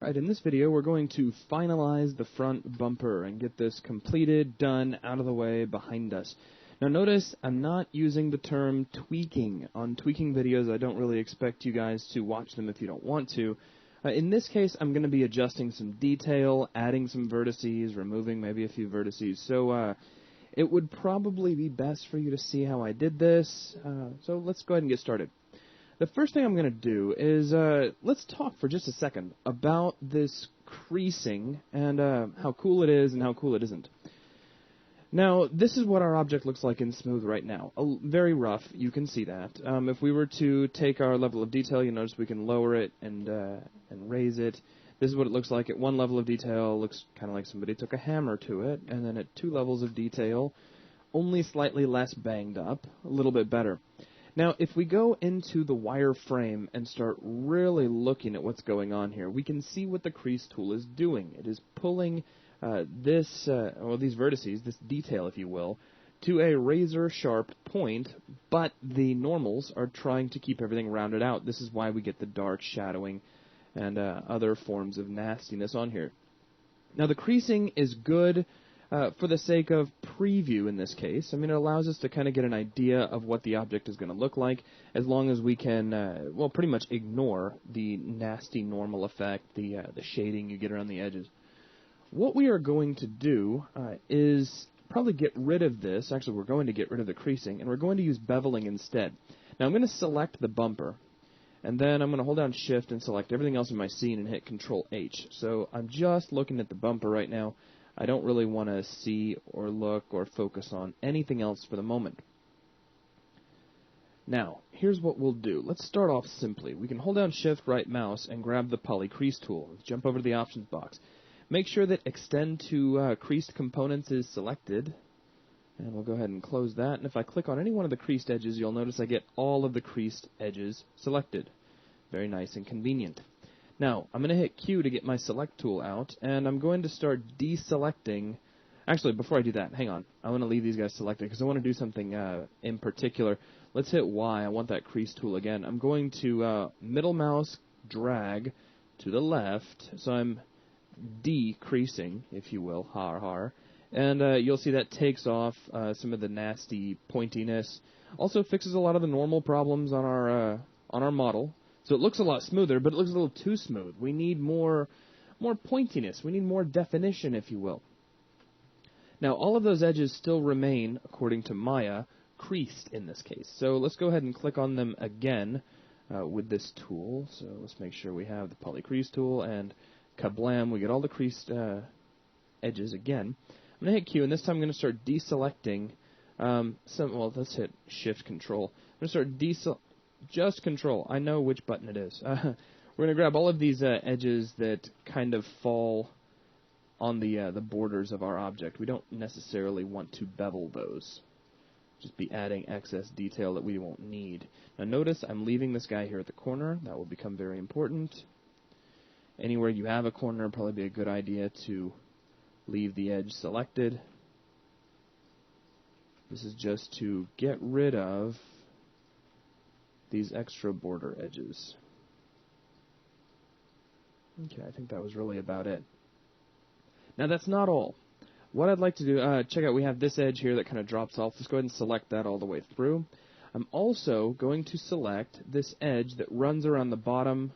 Alright, in this video we're going to finalize the front bumper and get this completed, done, out of the way, behind us. Now notice I'm not using the term tweaking. On tweaking videos I don't really expect you guys to watch them if you don't want to. In this case I'm going to be adjusting some detail, adding some vertices, removing maybe a few vertices. So it would probably be best for you to see how I did this. So let's go ahead and get started. The first thing I'm going to do is, let's talk for just a second about this creasing and how cool it is and how cool it isn't. Now, this is what our object looks like in Smooth right now. Very rough, you can see that. If we were to take our level of detail, you notice we can lower it and raise it. This is what it looks like at one level of detail. It looks kind of like somebody took a hammer to it. And then at two levels of detail, only slightly less banged up, a little bit better. Now, if we go into the wireframe and start really looking at what's going on here, we can see what the crease tool is doing. It is pulling these vertices, this detail, if you will, to a razor-sharp point, but the normals are trying to keep everything rounded out. This is why we get the dark shadowing and other forms of nastiness on here. Now, the creasing is good for the sake of preview in this case. I mean, it allows us to kind of get an idea of what the object is going to look like, as long as we can, well, pretty much ignore the nasty normal effect, the shading you get around the edges. What we are going to do is probably get rid of this. Actually, we're going to get rid of the creasing, and we're going to use beveling instead. Now, I'm going to select the bumper, and then I'm going to hold down Shift and select everything else in my scene and hit Control-H. So I'm just looking at the bumper right now. I don't really want to see or look or focus on anything else for the moment. Now, here's what we'll do. Let's start off simply. We can hold down Shift, right mouse, and grab the Poly Crease tool. Let's jump over to the options box. Make sure that Extend to Creased Components is selected. And we'll go ahead and close that. And if I click on any one of the creased edges, you'll notice I get all of the creased edges selected. Very nice and convenient. Now, I'm going to hit Q to get my Select tool out, and I'm going to start deselecting. Actually, before I do that, hang on. I want to leave these guys selected because I want to do something in particular. Let's hit Y. I want that crease tool again. I'm going to middle mouse drag to the left, so I'm decreasing, if you will, and you'll see that takes off some of the nasty pointiness. Also fixes a lot of the normal problems on our model. So it looks a lot smoother, but it looks a little too smooth. We need more pointiness. We need more definition, if you will. Now, all of those edges still remain, according to Maya, creased in this case. So let's go ahead and click on them again with this tool. So let's make sure we have the Poly Crease tool, and kablam, we get all the creased edges again. I'm going to hit Q, and this time I'm going to start deselecting well, let's hit Shift Control. I'm going to start just Control. I know which button it is. We're going to grab all of these edges that kind of fall on the borders of our object. We don't necessarily want to bevel those. Just be adding excess detail that we won't need. Now notice I'm leaving this guy here at the corner. That will become very important. Anywhere you have a corner, it'd probably be a good idea to leave the edge selected. This is just to get rid of these extra border edges. Okay, I think that was really about it. Now that's not all. What I'd like to do, check out, we have this edge here that kind of drops off. Let's go ahead and select that all the way through. I'm also going to select this edge that runs around the bottom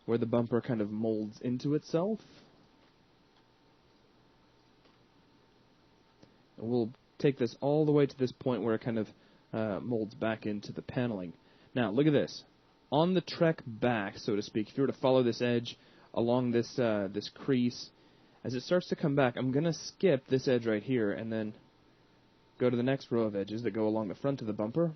where the bumper kind of molds into itself. And we'll take this all the way to this point where it kind of molds back into the paneling. Now, look at this. On the trek back, so to speak, if you were to follow this edge along this this crease, as it starts to come back, I'm going to skip this edge right here and then go to the next row of edges that go along the front of the bumper.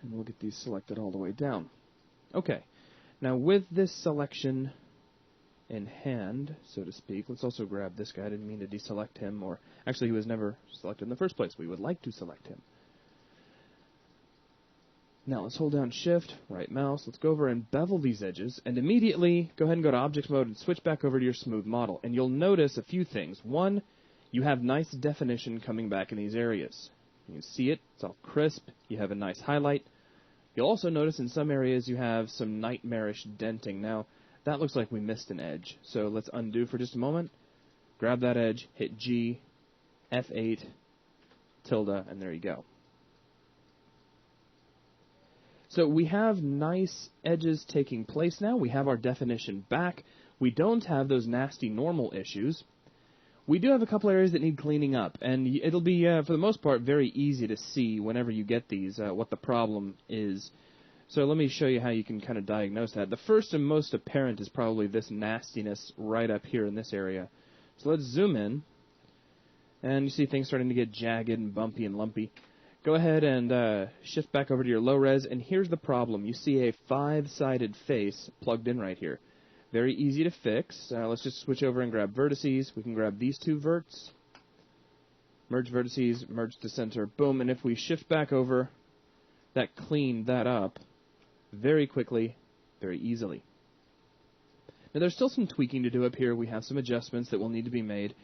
And we'll get these selected all the way down. Okay. Now, with this selection in hand, so to speak, let's also grab this guy. I didn't mean to deselect him, or actually he was never selected in the first place. We would like to select him. Now let's hold down Shift, right mouse, let's go over and bevel these edges, and immediately go ahead and go to Object Mode and switch back over to your smooth model. And you'll notice a few things. One, you have nice definition coming back in these areas. You can see it, it's all crisp, you have a nice highlight. You'll also notice in some areas you have some nightmarish denting. Now, that looks like we missed an edge. So let's undo for just a moment. Grab that edge, hit G, F8, tilde, and there you go. So we have nice edges taking place now. We have our definition back. We don't have those nasty normal issues. We do have a couple areas that need cleaning up, and it'll be, for the most part, very easy to see whenever you get these what the problem is. So let me show you how you can kind of diagnose that. The first and most apparent is probably this nastiness right up here in this area. So let's zoom in, and you see things starting to get jagged and bumpy and lumpy. Go ahead and shift back over to your low res, and here's the problem. You see a 5-sided face plugged in right here. Very easy to fix. Let's just switch over and grab vertices. We can grab these two verts, merge vertices, merge to center, boom, and if we shift back over, that cleaned that up very quickly, very easily. Now there's still some tweaking to do up here. We have some adjustments that will need to be made.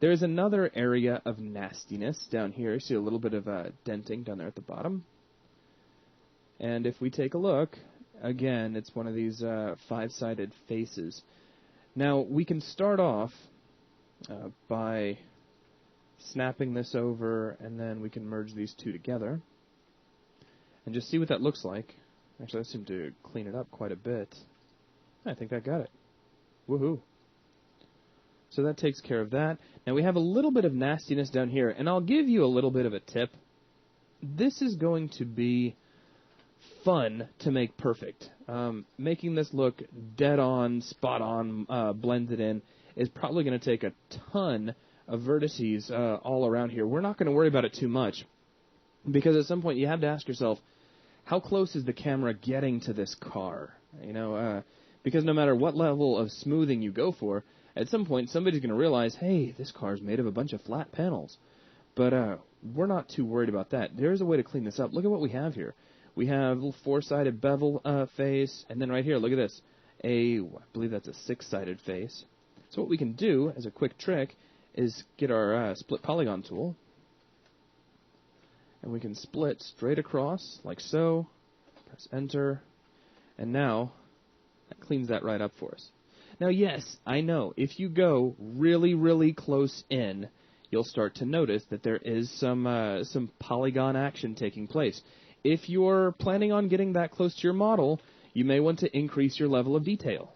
There is another area of nastiness down here. You see a little bit of denting down there at the bottom. And if we take a look, again, it's one of these 5-sided faces. Now, we can start off by snapping this over, and then we can merge these two together. And just see what that looks like. Actually, that seemed to clean it up quite a bit. I think I got it. Woohoo. So that takes care of that. Now, we have a little bit of nastiness down here, and I'll give you a little bit of a tip. This is going to be fun to make perfect. Making this look dead on, spot on, blended in is probably going to take a ton of vertices all around here. We're not going to worry about it too much because at some point you have to ask yourself, how close is the camera getting to this car? You know, because no matter what level of smoothing you go for, at some point somebody's going to realize, hey, this car's made of a bunch of flat panels. But we're not too worried about that. There's a way to clean this up. Look at what we have here. We have a little 4-sided bevel face, and then right here, look at this. I believe that's a 6-sided face. So what we can do, as a quick trick, is get our split polygon tool, and we can split straight across, like so. Press Enter, and now that cleans that right up for us. Now, yes, I know, if you go really, really close in, you'll start to notice that there is some polygon action taking place. If you're planning on getting that close to your model, you may want to increase your level of detail.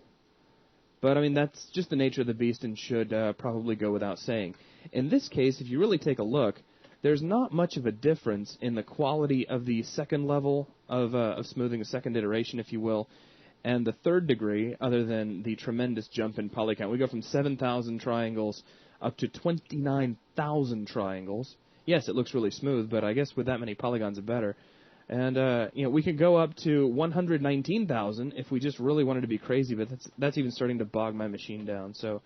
But, I mean, that's just the nature of the beast and should probably go without saying. In this case, if you really take a look, there's not much of a difference in the quality of the second level of smoothing, the second iteration, if you will, and the third degree, other than the tremendous jump in poly count. We go from 7,000 triangles up to 29,000 triangles. Yes, it looks really smooth, but I guess with that many polygons, it's better. And, you know, we could go up to 119,000 if we just really wanted to be crazy, but that's even starting to bog my machine down. So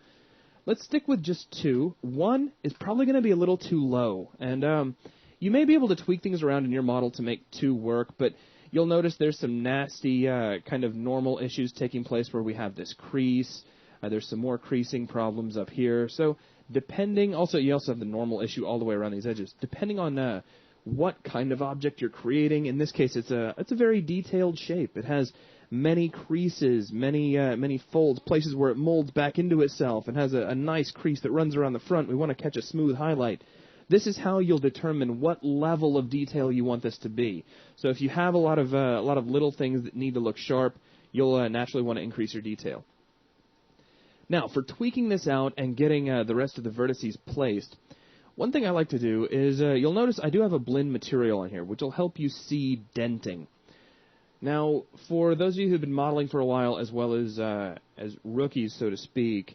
let's stick with just 2. 1 is probably going to be a little too low. And you may be able to tweak things around in your model to make 2 work, but you'll notice there's some nasty kind of normal issues taking place where we have this crease. There's some more creasing problems up here. So depending, also you also have the normal issue all the way around these edges. Depending on what kind of object you're creating. In this case, it's a very detailed shape. It has many creases, many folds, places where it molds back into itself and has a nice crease that runs around the front. We want to catch a smooth highlight. This is how you'll determine what level of detail you want this to be. So if you have a lot of little things that need to look sharp, you'll naturally want to increase your detail. Now, for tweaking this out and getting the rest of the vertices placed, one thing I like to do is, you'll notice I do have a blend material on here, which will help you see denting. Now, for those of you who've been modeling for a while, as well as rookies, so to speak,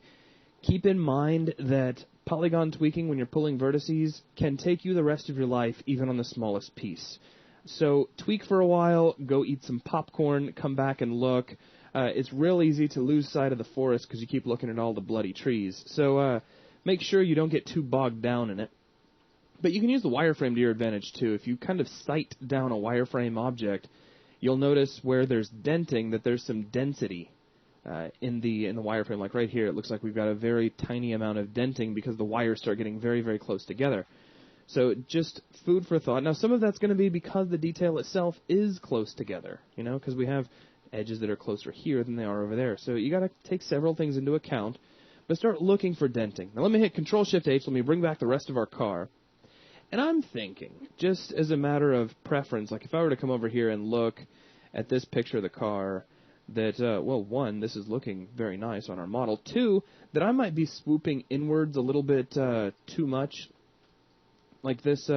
keep in mind that polygon tweaking when you're pulling vertices can take you the rest of your life, even on the smallest piece. So tweak for a while, go eat some popcorn, come back and look. It's real easy to lose sight of the forest because you keep looking at all the bloody trees. So make sure you don't get too bogged down in it. But you can use the wireframe to your advantage, too. If you kind of sight down a wireframe object, you'll notice where there's denting that there's some density in the wireframe. Like right here, it looks like we've got a very tiny amount of denting because the wires start getting very, very close together. So just food for thought. Now, some of that's going to be because the detail itself is close together, you know, because we have edges that are closer here than they are over there. So you got to take several things into account, but start looking for denting. Now, let me hit Control-Shift-H. Let me bring back the rest of our car. And I'm thinking, just as a matter of preference, like if I were to come over here and look at this picture of the car, that, well, one, this is looking very nice on our model. Two, that I might be swooping inwards a little bit too much. Like this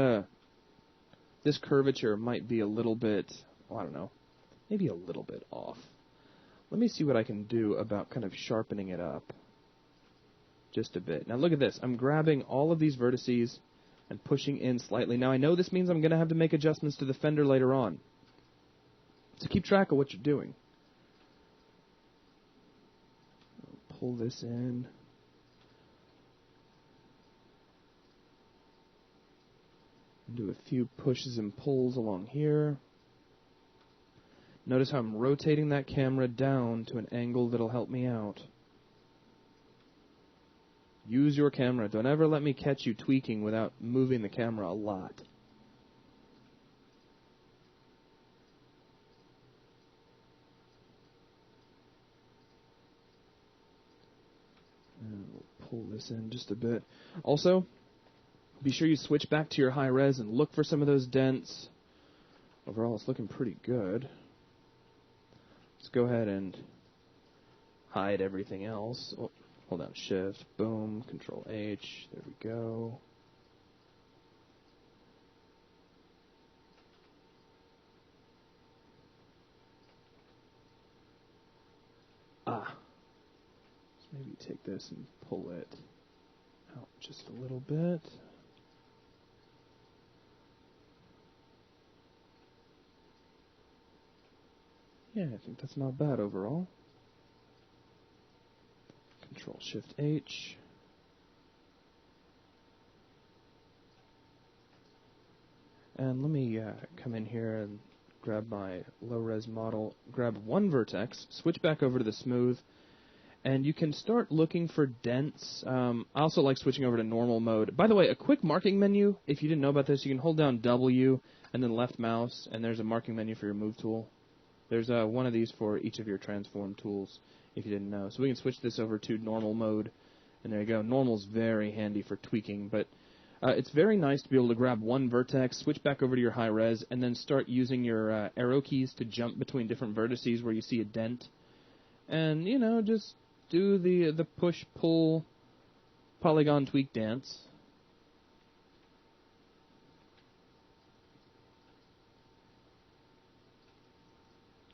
curvature might be a little bit, well, I don't know, maybe a little bit off. Let me see what I can do about kind of sharpening it up just a bit. Now look at this. I'm grabbing all of these vertices and pushing in slightly. Now I know this means I'm going to have to make adjustments to the fender later on. So keep track of what you're doing. Pull this in. Do a few pushes and pulls along here. Notice how I'm rotating that camera down to an angle that'll help me out. Use your camera. Don't ever let me catch you tweaking without moving the camera a lot. And we'll pull this in just a bit. Also, be sure you switch back to your high res and look for some of those dents. Overall, it's looking pretty good. Let's go ahead and hide everything else. Oh, hold down Shift, boom, Control H, there we go. Let's maybe take this and pull it out just a little bit. Yeah, I think that's not bad overall. Control-Shift-H. And let me come in here and grab my low-res model, grab one vertex, switch back over to the smooth, and you can start looking for dents. I also like switching over to normal mode. By the way, a quick marking menu, if you didn't know about this, you can hold down W and then left mouse, and there's a marking menu for your move tool. There's one of these for each of your transform tools, if you didn't know. So we can switch this over to normal mode, and there you go. Normal's very handy for tweaking, but it's very nice to be able to grab one vertex, switch back over to your high res, and then start using your arrow keys to jump between different vertices where you see a dent. And, you know, just do the push-pull polygon tweak dance.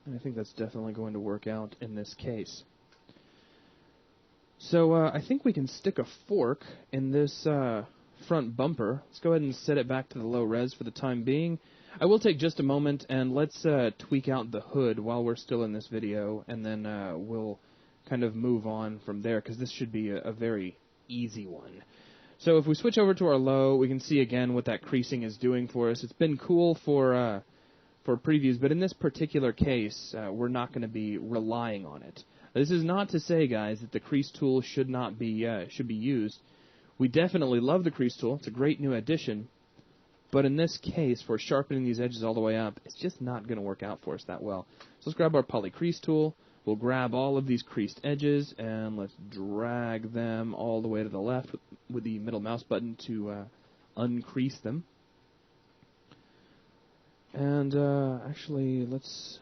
And I think that's definitely going to work out in this case. So I think we can stick a fork in this front bumper. Let's go ahead and set it back to the low res for the time being. I will take just a moment and let's tweak out the hood while we're still in this video, and then we'll kind of move on from there, because this should be a very easy one. So if we switch over to our low, we can see again what that creasing is doing for us. It's been cool for previews, but in this particular case, we're not going to be relying on it. This is not to say, guys, that the crease tool should be used. We definitely love the crease tool. It's a great new addition, but in this case, for sharpening these edges all the way up, it's just not going to work out for us that well. So let's grab our poly crease tool. We'll grab all of these creased edges, and let's drag them all the way to the left with the middle mouse button to uncrease them. And actually, let's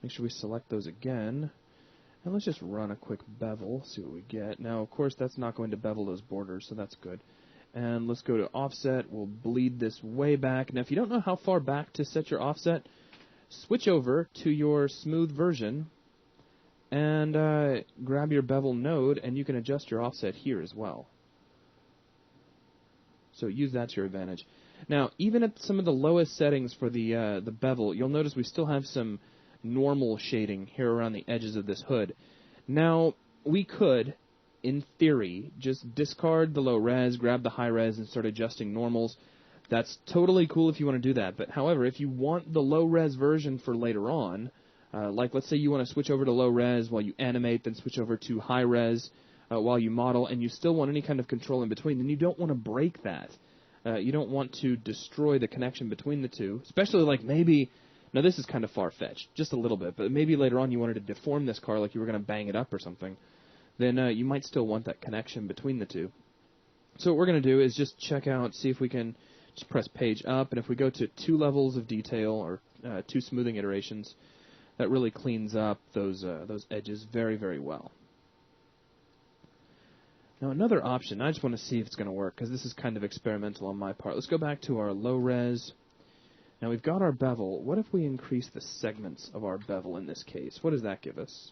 make sure we select those again. And let's just run a quick bevel, see what we get. Now, of course, that's not going to bevel those borders, so that's good. And let's go to offset. We'll bleed this way back. Now, if you don't know how far back to set your offset, switch over to your smooth version and grab your bevel node, and you can adjust your offset here as well. So use that to your advantage. Now, even at some of the lowest settings for the bevel, you'll notice we still have some normal shading here around the edges of this hood. Now, we could, in theory, just discard the low res, grab the high res, and start adjusting normals. That's totally cool if you want to do that. But however, if you want the low res version for later on, like let's say you want to switch over to low res while you animate, then switch over to high res while you model, and you still want any kind of control in between, then you don't want to break that. You don't want to destroy the connection between the two, especially like maybe, now this is kind of far-fetched, just a little bit, but maybe later on you wanted to deform this car like you were going to bang it up or something, then you might still want that connection between the two. So what we're going to do is just check out, see if we can just press page up, and if we go to 2 levels of detail, or 2 smoothing iterations, that really cleans up those edges very, very well. Now another option, I just want to see if it's going to work, because this is kind of experimental on my part. Let's go back to our low res. Now we've got our bevel. What if we increase the segments of our bevel in this case? What does that give us?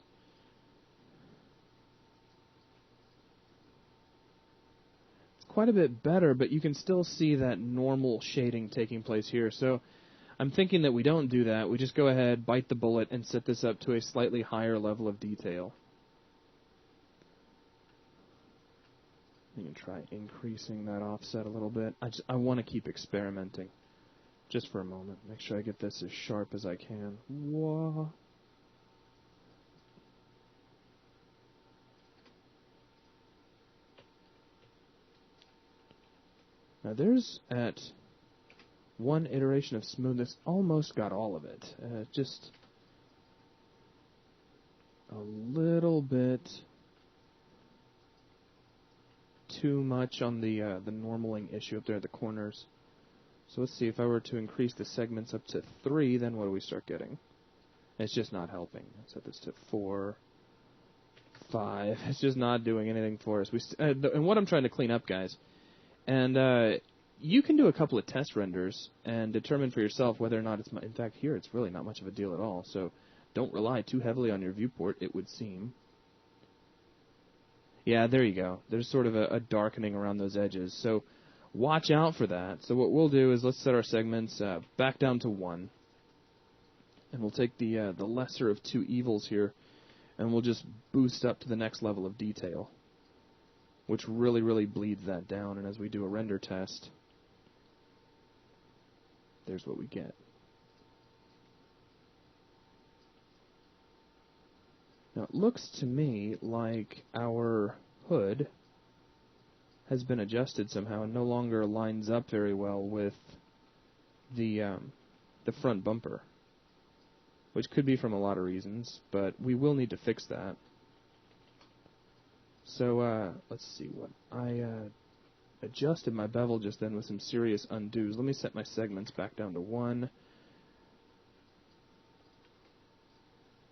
It's quite a bit better, but you can still see that normal shading taking place here. So I'm thinking that we don't do that. We just go ahead, bite the bullet, and set this up to a slightly higher level of detail. You can try increasing that offset a little bit. I want to keep experimenting. Just for a moment. Make sure I get this as sharp as I can. Whoa. Now there's, at one iteration of smoothness, almost got all of it. Just a little bit too much on the normaling issue up there at the corners. So let's see, if I were to increase the segments up to 3, then what do we start getting? It's just not helping. Set this to 4, 5. It's just not doing anything for us. And what I'm trying to clean up, guys, and you can do a couple of test renders and determine for yourself whether or not it's, in fact, here it's really not much of a deal at all. So don't rely too heavily on your viewport, it would seem. Yeah, there you go. There's sort of a darkening around those edges. So watch out for that. So what we'll do is let's set our segments back down to 1. And we'll take the lesser of 2 evils here, and we'll just boost up to the next level of detail, which really, really bleeds that down. And as we do a render test, there's what we get. Now, it looks to me like our hood has been adjusted somehow and no longer lines up very well with the front bumper, which could be from a lot of reasons, but we will need to fix that. So let's see, what I adjusted my bevel just then with some serious undos. Let me set my segments back down to 1,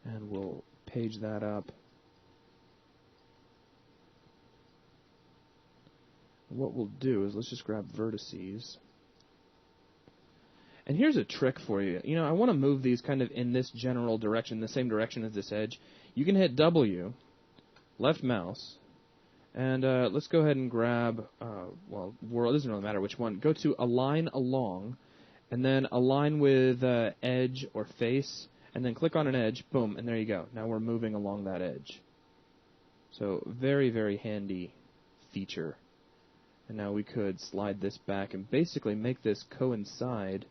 and we'll page that up. What we'll do is let's just grab vertices. And here's a trick for you. You know, I want to move these kind of in this general direction, the same direction as this edge. You can hit W, left mouse, and let's go ahead and grab, well, it doesn't really matter which one. Go to Align Along, and then align with edge or face, and then click on an edge, boom, and there you go. Now we're moving along that edge. So very, very handy feature. And now we could slide this back and basically make this coincide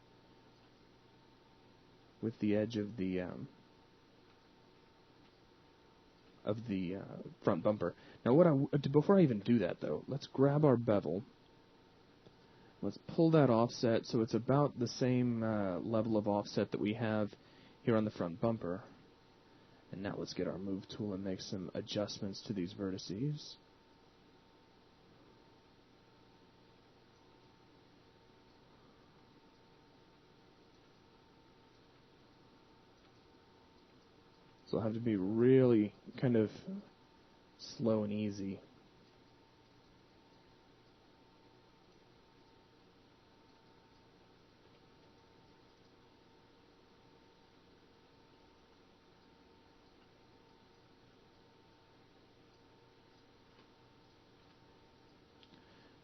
with the edge of the front bumper. Now, before I even do that, though, let's grab our bevel. Let's pull that offset so it's about the same level of offset that we have here on the front bumper. And now let's get our move tool and make some adjustments to these vertices. So I'll have to be really kind of slow and easy.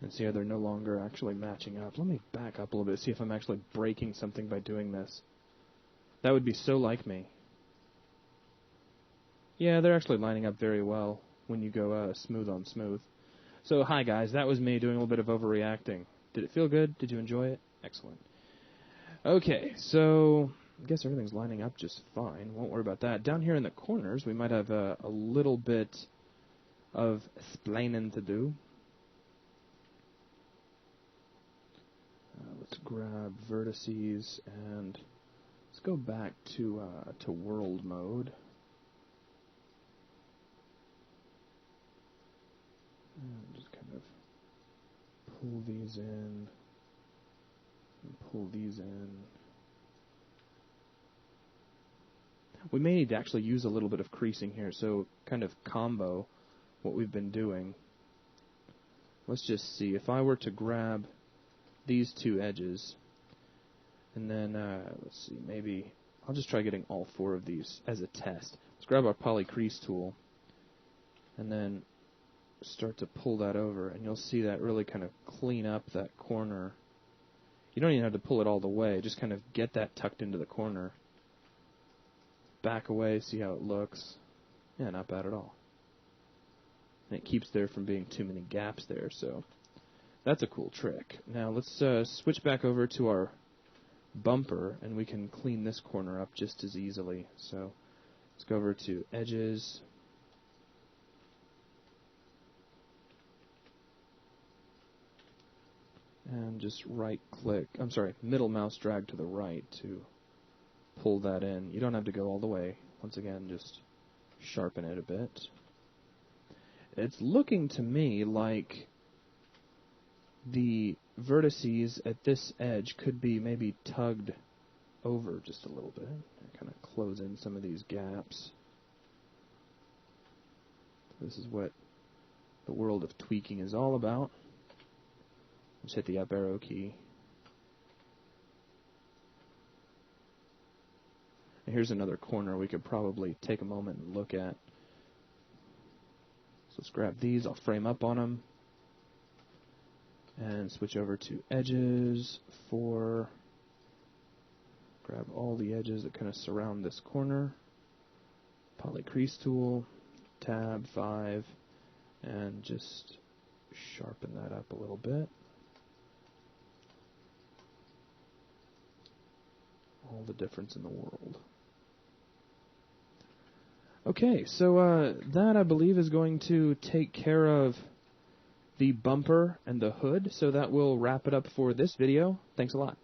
And see how they're no longer actually matching up. Let me back up a little bit, see if I'm actually breaking something by doing this. That would be so like me. Yeah, they're actually lining up very well when you go smooth on smooth. So, hi guys, that was me doing a little bit of overreacting. Did it feel good? Did you enjoy it? Excellent. Okay, so I guess everything's lining up just fine. Won't worry about that. Down here in the corners, we might have a little bit of splaining to do. Let's grab vertices and let's go back to world mode. And just kind of pull these in and pull these in. We may need to actually use a little bit of creasing here, so kind of combo what we've been doing. Let's just see. If I were to grab these two edges, and then, let's see, maybe I'll just try getting all four of these as a test. Let's grab our poly crease tool, and then start to pull that over, and you'll see that really kind of clean up that corner. You don't even have to pull it all the way, just kind of get that tucked into the corner. Back away, see how it looks. Yeah, not bad at all. And it keeps there from being too many gaps there, so that's a cool trick. Now let's switch back over to our bumper, and we can clean this corner up just as easily. So let's go over to edges. And just middle mouse drag to the right to pull that in. You don't have to go all the way. Once again, just sharpen it a bit. It's looking to me like the vertices at this edge could be maybe tugged over just a little bit. Kind of close in some of these gaps. This is what the world of tweaking is all about. Just hit the up arrow key. And here's another corner we could probably take a moment and look at. So let's grab these. I'll frame up on them. And switch over to edges 4. Grab all the edges that kind of surround this corner. Poly crease tool. Tab 5. And just sharpen that up a little bit. All the difference in the world. Okay, so that I believe is going to take care of the bumper and the hood, so that will wrap it up for this video. Thanks a lot.